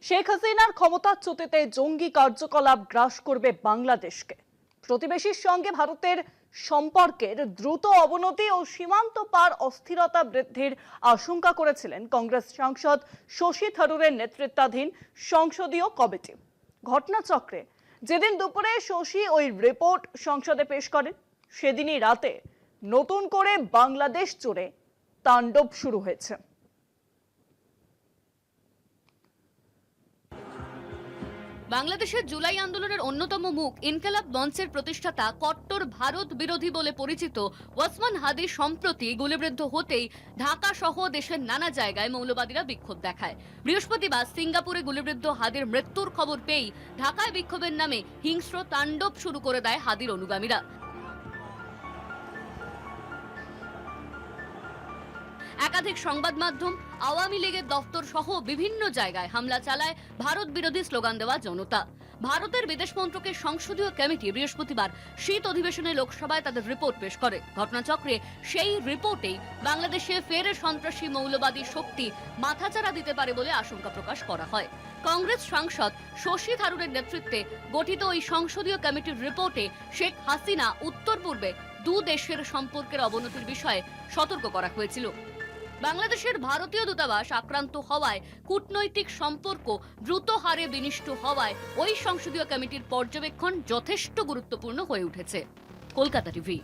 শেখ হাসিনার ক্ষমতাচ্যুতিতে জঙ্গি কার্যকলাপ গ্রাস করবে বাংলাদেশকে। প্রতিবেশীর সঙ্গে ভারতের সম্পর্কের দ্রুত অবনতি ও সীমান্ত পার অস্থিরতা বৃদ্ধির আশঙ্কা করেছিলেন কংগ্রেস সাংসদ শশী থারুরের নেতৃত্বাধীন সংসদীয় কমিটি। ঘটনাচক্রে যেদিন দুপুরে শশী ওই রিপোর্ট সংসদে পেশ করেন, সেদিনই রাতে নতুন করে বাংলাদেশ জুড়ে তাণ্ডব শুরু হয়েছে। বাংলাদেশের জুলাই আন্দোলনের অন্যতম মুখ ইনকিলাব মঞ্চের প্রতিষ্ঠাতা কট্টর ভারত বিরোধী বলে পরিচিত ওসমান হাদি সম্প্রতি গুলিবিদ্ধ হতেই ঢাকা সহ দেশের নানা জায়গায় মৌলবাদীরা বিক্ষোভ দেখায়। বৃহস্পতিবার সিঙ্গাপুরে গুলিবিদ্ধ হাদির মৃত্যুর খবর পেয়েই ঢাকায় বিক্ষোভের নামে হিংস্র তাণ্ডব শুরু করে দেয় হাদির অনুগামীরা। একাধিক সংবাদ মাধ্যম, আওয়ামী লীগের দপ্তর সহ বিভিন্ন জায়গায় হামলা চালায় ভারত বিরোধী স্লোগান দেওয়া জনতা। ভারতের বিদেশ মন্ত্রকের সংসদীয় কমিটি বৃহস্পতিবার শীত অধিবেশনে লোকসভায় তাদের রিপোর্ট পেশ করে। ঘটনাচক্রে সেই রিপোর্টেই বাংলাদেশে ফের সন্ত্রাসী মৌলবাদী শক্তি মাথাচাড়া দিতে পারে বলে আশঙ্কা প্রকাশ করা হয়। কংগ্রেস সাংসদ শশী থারুরের নেতৃত্বে গঠিত ওই সংসদীয় কমিটির রিপোর্টে শেখ হাসিনা উত্তর পূর্বে দু দেশের সম্পর্কের অবনতির বিষয়ে সতর্ক করা হয়েছিল। বাংলাদেশের ভারতীয় দূতাবাস আক্রান্ত হওয়ায় কূটনৈতিক সম্পর্ক দ্রুত হারে বিনষ্ট হওয়ায় ওই সংসদীয় কমিটির পর্যবেক্ষণ যথেষ্ট গুরুত্বপূর্ণ হয়ে উঠেছে। কলকাতা টিভি।